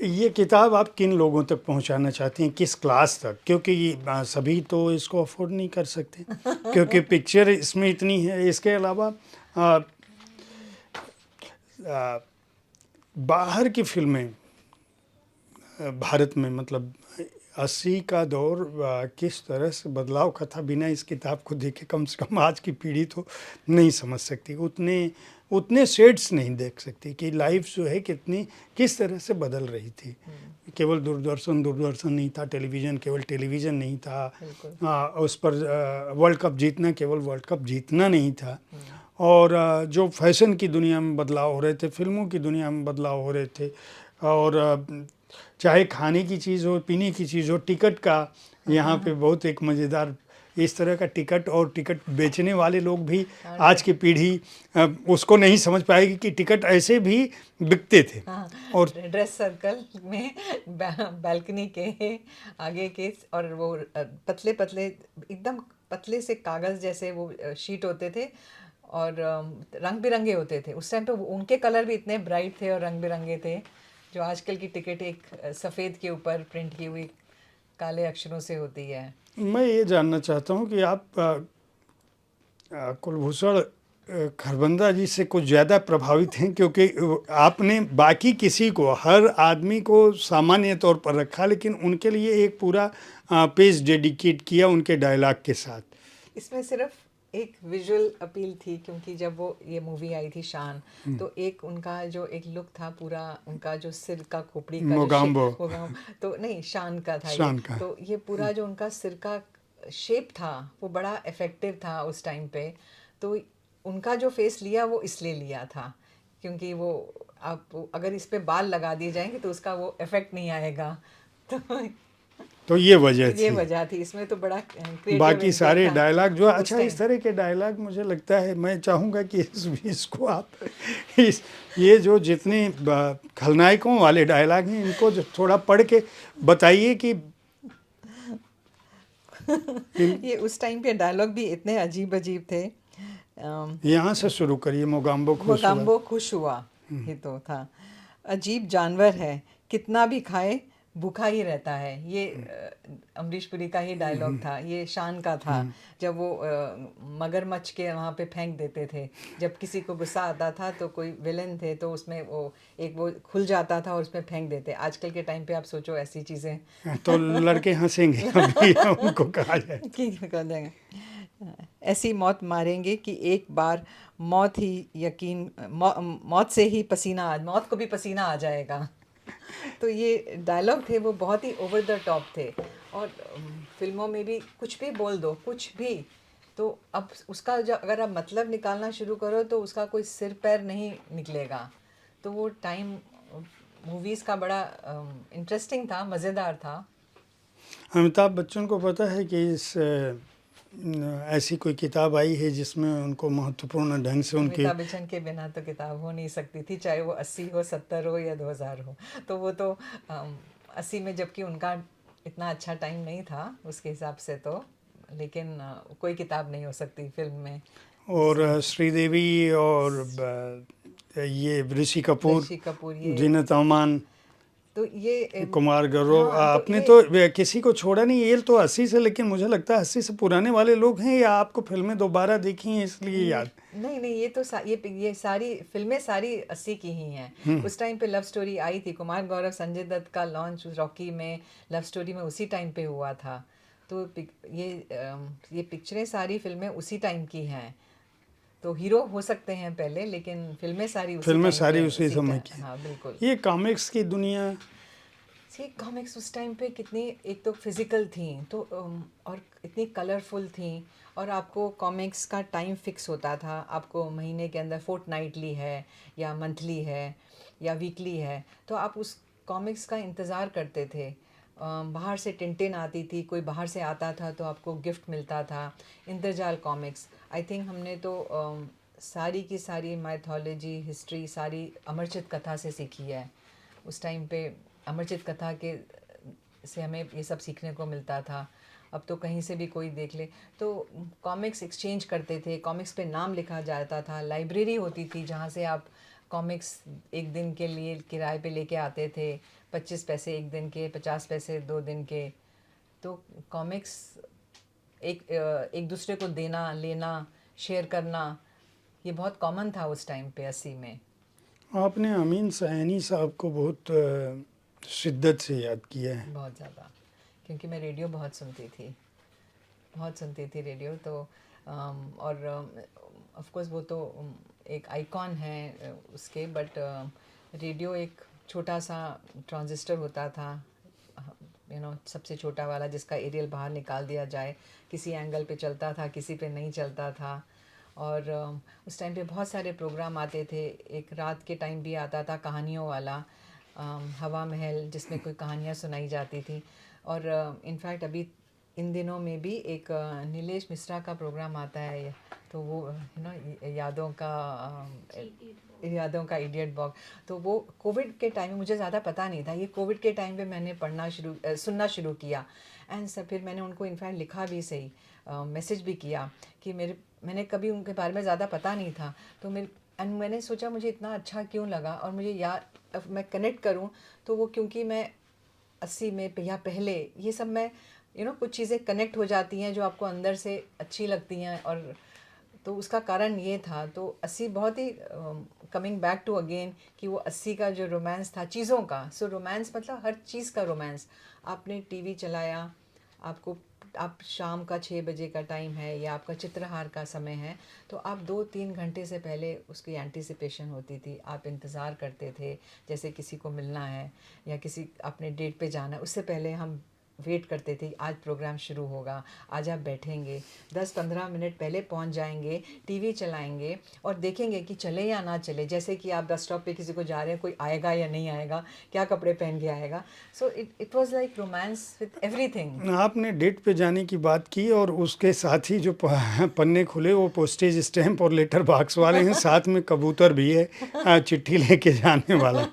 ये किताब आप किन लोगों तक पहुंचाना चाहती हैं, किस क्लास तक? क्योंकि सभी तो इसको अफोर्ड नहीं कर सकते, क्योंकि पिक्चर इसमें इतनी है। इसके अलावा आ, आ, बाहर की फिल्में भारत में मतलब 80 का दौर किस तरह से बदलाव का था, बिना इस किताब को देखे कम से कम आज की पीढ़ी तो नहीं समझ सकती, उतने उतने शेड्स नहीं देख सकती कि लाइफ जो है कितनी किस तरह से बदल रही थी। केवल दूरदर्शन नहीं था, टेलीविज़न केवल टेलीविज़न नहीं था, उस पर वर्ल्ड कप जीतना केवल वर्ल्ड कप जीतना नहीं था। और जो फैशन की दुनिया में बदलाव हो रहे थे, फिल्मों की दुनिया में बदलाव हो रहे थे, और चाहे खाने की चीज़ हो, पीने की चीज़ हो, टिकट का यहाँ पे बहुत एक मज़ेदार इस तरह का टिकट, और टिकट बेचने वाले लोग भी आज की पीढ़ी उसको नहीं समझ पाएगी कि टिकट ऐसे भी बिकते थे। और ड्रेस सर्कल में बालकनी के आगे के, और वो पतले पतले एकदम पतले से कागज़ जैसे वो शीट होते थे, और रंग बिरंगे होते थे। उस टाइम पे उनके कलर भी इतने ब्राइट थे और रंग बिरंगे थे, जो आजकल की टिकट एक सफ़ेद के ऊपर प्रिंट की हुई काले अक्षरों से होती है। मैं ये जानना चाहता हूँ कि आप कुलभूषण खरबंदा जी से कुछ ज़्यादा प्रभावित हैं, क्योंकि आपने बाकी किसी को, हर आदमी को सामान्य तौर पर रखा, लेकिन उनके लिए एक पूरा पेज डेडिकेट किया उनके डायलॉग के साथ। इसमें सिर्फ एक विजुअल अपील थी, क्योंकि जब वो ये मूवी आई थी शान, तो एक उनका जो एक लुक था पूरा, उनका जो सिर का खोपड़ी का मोगाम्बो तो नहीं, शान का था ये। शान का। तो ये पूरा जो उनका सिर का शेप था वो बड़ा इफ़ेक्टिव था उस टाइम पे। तो उनका जो फेस लिया वो इसलिए लिया था क्योंकि वो, आप अगर इस पे बाल लगा दिए जाएंगे तो उसका वो इफ़ेक्ट नहीं आएगा। तो ये वजह ये थी। वजह थी, इसमें तो बड़ा क्रिएटिव बाकी इंटेंट सारे था डायलॉग जो, उस अच्छा इस टाइम। तरह के डायलॉग मुझे लगता है, मैं चाहूँगा कि इसको आप ये जो जितने खलनायकों वाले डायलॉग हैं इनको जो थोड़ा पढ़ के बताइए कि ये उस टाइम पे डायलॉग भी इतने अजीब अजीब थे। यहाँ से शुरू करिए, मोगाम्बो खुश हुआ। मोगाम्बो खुश हुआ, ये तो था। अजीब जानवर है, कितना भी खाए भूखा ही रहता है। ये अमरीश पुरी का ही डायलॉग था, ये शान का था। जब वो मगरमच्छ के वहाँ पे फेंक देते थे, जब किसी को गुस्सा आता था तो कोई विलन थे तो उसमें वो एक वो खुल जाता था और उसमें फेंक देते। आजकल के टाइम पे आप सोचो ऐसी चीज़ें तो लड़के हंसेंगे अभी उनको कहा जाए। की कर देंगे। ऐसी मौत मारेंगे कि एक बार मौत ही यकीन मौत से ही पसीना, मौत को भी पसीना आ जाएगा। तो ये डायलॉग थे वो बहुत ही ओवर द टॉप थे। और फिल्मों में भी कुछ भी बोल दो, कुछ भी, तो अब उसका जो अगर आप मतलब निकालना शुरू करो तो उसका कोई सिर पैर नहीं निकलेगा। तो वो टाइम मूवीज़ का बड़ा इंटरेस्टिंग था, मज़ेदार था। अमिताभ बच्चन को पता है कि ऐसी कोई किताब आई है जिसमें उनको महत्वपूर्ण ढंग से उनके, अमिताभ बच्चन के बिना तो किताब हो नहीं सकती थी, चाहे वो 80 हो, 70 हो या 2000 हो। तो वो तो 80 में, जबकि उनका इतना अच्छा टाइम नहीं था उसके हिसाब से तो, लेकिन कोई किताब नहीं हो सकती फिल्म में जिसमें और श्रीदेवी और ये ऋषि कपूर, ऋषि कपूर, ये जीनत अमान, तो ये कुमार गौरव, हाँ, तो आपने ये तो किसी को छोड़ा नहीं। ये तो 80 से, लेकिन मुझे लगता है 80 से पुराने वाले लोग हैं, या आपको फिल्में दोबारा देखी हैं इसलिए याद? नहीं नहीं, ये तो ये सारी फिल्में सारी 80 की ही हैं। उस टाइम पे लव स्टोरी आई थी, कुमार गौरव संजय दत्त का लॉन्च रॉकी में, लव स्टोरी में उसी टाइम पे हुआ था। तो ये पिक्चरें सारी फिल्में उसी टाइम की हैं। तो हीरो हो सकते हैं पहले, लेकिन फिल्में सारी उसी फिल्में टाइम सारी पे, उसी समय की। हाँ बिल्कुल। ये कॉमिक्स की दुनिया, सी कॉमिक्स उस टाइम पे कितनी, एक तो फिजिकल थी, तो और इतनी कलरफुल थी। और आपको कॉमिक्स का टाइम फिक्स होता था, आपको महीने के अंदर फोर्टनाइटली है या मंथली है या वीकली है, तो आप उस कॉमिक्स का इंतज़ार करते थे। बाहर से टिंटिन आती थी, कोई बाहर से आता था तो आपको गिफ्ट मिलता था। इंद्रजाल कॉमिक्स, आई थिंक हमने तो सारी की सारी माइथोलॉजी हिस्ट्री सारी अमरचित कथा से सीखी है। उस टाइम पे अमरचित कथा के से हमें ये सब सीखने को मिलता था। अब तो कहीं से भी कोई देख ले तो कॉमिक्स एक्सचेंज करते थे, कॉमिक्स पे नाम लिखा जाता था, लाइब्रेरी होती थी जहाँ से आप कॉमिक्स एक दिन के लिए किराए पे लेके आते थे, 25 पैसे एक दिन के, 50 पैसे 2 दिन के। तो कॉमिक्स एक दूसरे को देना लेना, शेयर करना, ये बहुत कॉमन था उस टाइम पे 80 में। आपने अमीन सयानी साहब को बहुत शिद्दत से याद किया है। बहुत ज़्यादा, क्योंकि मैं रेडियो बहुत सुनती थी, बहुत सुनती थी रेडियो। तो और ऑफ कोर्स वो तो एक आइकॉन है उसके, बट रेडियो एक छोटा सा ट्रांजिस्टर होता था, सबसे छोटा वाला, जिसका एरियल बाहर निकाल दिया जाए, किसी एंगल पे चलता था, किसी पे नहीं चलता था। और उस टाइम पे बहुत सारे प्रोग्राम आते थे। एक रात के टाइम भी आता था कहानियों वाला, हवा महल, जिसमें कोई कहानियाँ सुनाई जाती थी। और इनफैक्ट अभी इन दिनों में भी एक नीलेश मिश्रा का प्रोग्राम आता है, तो वो यादों का इडियट बॉक्स। तो वो कोविड के टाइम में, मुझे ज़्यादा पता नहीं था, ये कोविड के टाइम पे मैंने सुनना शुरू किया। एंड सब फिर मैंने उनको इनफैक्ट लिखा भी, सही मैसेज भी किया कि मैंने कभी उनके बारे में ज़्यादा पता नहीं था। तो मैंने सोचा मुझे इतना अच्छा क्यों लगा, और मुझे याद मैं कनेक्ट करूं, तो वो क्योंकि मैं 80 में या पहले ये सब मैं कुछ चीज़ें कनेक्ट हो जाती हैं जो आपको अंदर से अच्छी लगती हैं, और तो उसका कारण ये था। तो 80 बहुत ही कमिंग बैक टू अगेन कि वो 80 का जो रोमांस था चीज़ों का, सो रोमांस मतलब हर चीज़ का रोमांस। आपने टीवी चलाया, आप शाम का 6 बजे का टाइम है या आपका चित्रहार का समय है, तो आप 2-3 घंटे से पहले उसकी एंटिसिपेशन होती थी, आप इंतज़ार करते थे। जैसे किसी को मिलना है या किसी अपने डेट पे जाना है, उससे पहले हम वेट करते थे, आज प्रोग्राम शुरू होगा, आज आप बैठेंगे, 10-15 मिनट पहले पहुंच जाएंगे, टीवी चलाएंगे और देखेंगे कि चले या ना चले। जैसे कि आप बस स्टॉप पे किसी को जा रहे हैं, कोई आएगा या नहीं आएगा, क्या कपड़े पहन के आएगा। So it was like romance with everything. आपने डेट पे जाने की बात की, और उसके साथ ही जो पन्ने खुले वो पोस्टेज स्टैम्प और लेटर बॉक्स वाले हैं, साथ में कबूतर भी है, चिट्ठी लेके जाने वाला।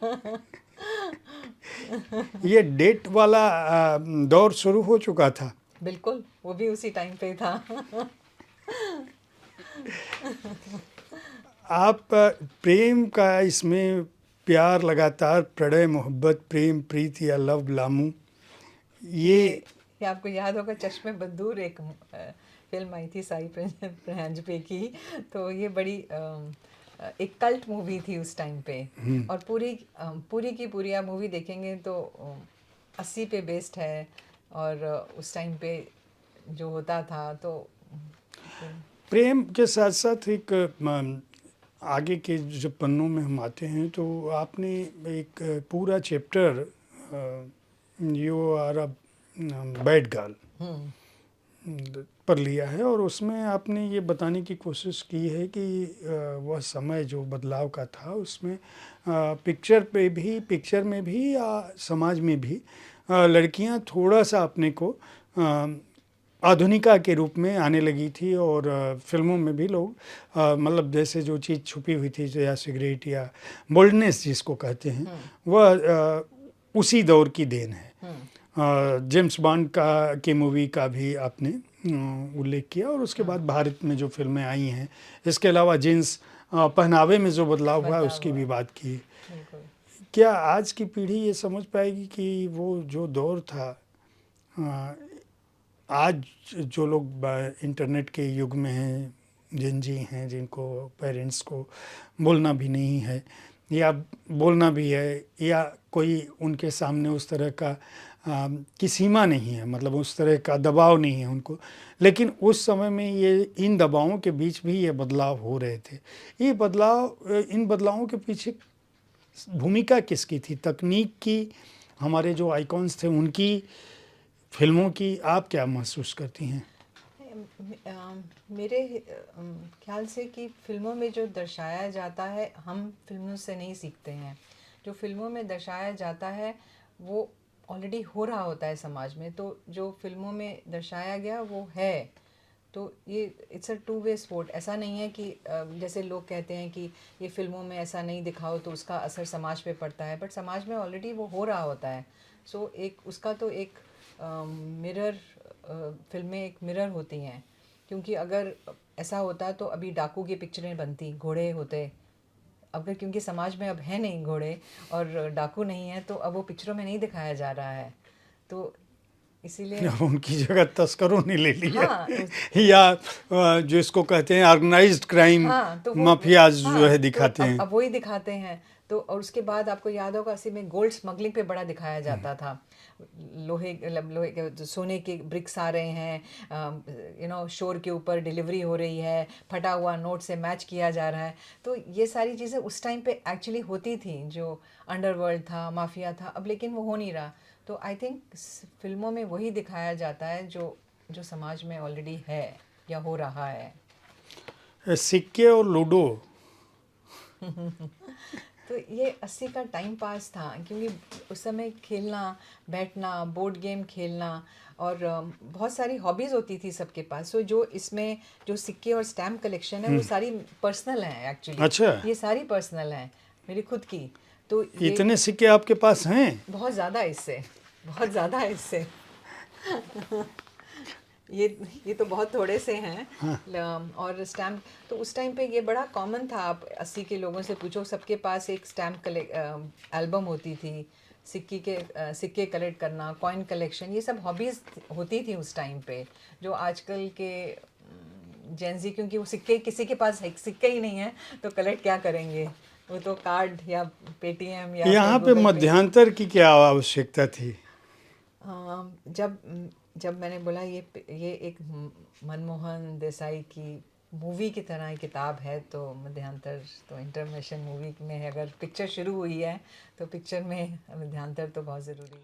ये डेट वाला दौर शुरू हो चुका था। बिल्कुल, वो भी उसी टाइम पे था। आप प्रेम का इसमें प्यार, लगातार प्रणय, मोहब्बत, प्रेम, प्रीति या लव लामू, ये ये आपको याद होगा, चश्मे बदूर एक फिल्म आई थी साई परांजपे की। तो ये बड़ी एक कल्ट मूवी थी उस टाइम पे। और पूरी की पूरी आप मूवी देखेंगे तो 80 पे बेस्ड है। और उस टाइम पे जो होता था, तो प्रेम के साथ साथ एक आगे के जब पन्नों में हम आते हैं तो आपने एक पूरा chapter you are a bad girl पर लिया है, और उसमें आपने ये बताने की कोशिश की है कि वह समय जो बदलाव का था उसमें पिक्चर में भी या समाज में भी लड़कियां थोड़ा सा अपने को आधुनिका के रूप में आने लगी थी, और फिल्मों में भी लोग मतलब जैसे जो चीज़ छुपी हुई थी, या सिगरेट या बोल्डनेस जिसको कहते हैं, वह उसी दौर की देन है। जेम्स बॉन्ड के मूवी का भी आपने उल्लेख किया, और उसके बाद भारत में जो फिल्में आई हैं, इसके अलावा जींस पहनावे में जो बदलाव हुआ है उसकी भी बात की। बिल्कुल। क्या आज की पीढ़ी ये समझ पाएगी कि वो जो दौर था, आज जो लोग इंटरनेट के युग में हैं, जिन हैं, जिनको पेरेंट्स को बोलना भी नहीं है या बोलना भी है, या कोई उनके सामने उस तरह का की सीमा नहीं है, मतलब उस तरह का दबाव नहीं है उनको, लेकिन उस समय में ये इन दबावों के बीच भी ये बदलाव हो रहे थे। इन बदलावों के पीछे भूमिका किसकी थी? तकनीक की, हमारे जो आइकॉन्स थे उनकी, फिल्मों की? आप क्या महसूस करती हैं? मेरे ख्याल से कि फिल्मों में जो दर्शाया जाता है, हम फिल्मों से नहीं सीखते हैं। जो फिल्मों में दर्शाया जाता है वो ऑलरेडी हो रहा होता है समाज में, तो जो फिल्मों में दर्शाया गया वो है। तो ये it's a two way sport. ऐसा नहीं है कि जैसे लोग कहते हैं कि ये फिल्मों में ऐसा नहीं दिखाओ तो उसका असर समाज पे पड़ता है, बट समाज में ऑलरेडी वो हो रहा होता है। सो एक उसका तो एक मिरर, फिल्में एक मिरर होती हैं। क्योंकि अगर ऐसा होता तो अभी डाकू की पिक्चरें बनती, घोड़े होते, अगर क्योंकि समाज में अब है नहीं घोड़े और डाकू नहीं है, तो अब वो पिक्चरों में नहीं दिखाया जा रहा है, तो इसीलिए अब उनकी जगह तस्करों ने ले ली हाँ है या जो इसको कहते हैं ऑर्गेनाइज्ड क्राइम हाँ तो वो माफियाज जो है तो दिखाते हैं। अब वही दिखाते हैं। तो और उसके बाद आपको याद होगा, अस्सी में गोल्ड स्मगलिंग पे बड़ा दिखाया जाता था। लोहे के जो सोने के ब्रिक्स आ रहे हैं, शोर के ऊपर डिलीवरी हो रही है, फटा हुआ नोट से मैच किया जा रहा है। तो ये सारी चीज़ें उस टाइम पे एक्चुअली होती थी, जो अंडरवर्ल्ड था, माफिया था। अब लेकिन वो हो नहीं रहा। तो आई थिंक फिल्मों में वही दिखाया जाता है जो जो समाज में ऑलरेडी है या हो रहा है। सिक्के और लूडो, तो ये 80 का टाइम पास था, क्योंकि उस समय खेलना, बैठना, बोर्ड गेम खेलना और बहुत सारी हॉबीज़ होती थी सबके पास। सो जो इसमें जो सिक्के और स्टैम्प कलेक्शन है वो सारी पर्सनल हैं एक्चुअली। अच्छा, ये सारी पर्सनल हैं, मेरी खुद की। तो ये इतने सिक्के आपके पास हैं? बहुत ज़्यादा है इससे, बहुत ज़्यादा है इससे। ये तो बहुत थोड़े से हैं। और स्टैम्प तो उस टाइम पे ये बड़ा कॉमन था। आप 80 के लोगों से पूछो, सबके पास एक स्टैम्प एल्बम होती थी। सिक्के कलेक्ट करना, कॉइन कलेक्शन, ये सब हॉबीज़ होती थी उस टाइम पे। जो आजकल के जेंजी, क्योंकि वो सिक्के किसी के पास सिक्के ही नहीं है, तो कलेक्ट क्या करेंगे? वो तो कार्ड या पेटीएम या यहाँ फिर पे गूगल पे। मध्यांतर की क्या आवश्यकता थी? जब जब मैंने बोला ये एक मनमोहन देसाई की मूवी की तरह किताब है, तो मध्यांतर तो इंटरमिशन मूवी में है। अगर पिक्चर शुरू हुई है तो पिक्चर में मध्यांतर तो बहुत ज़रूरी है।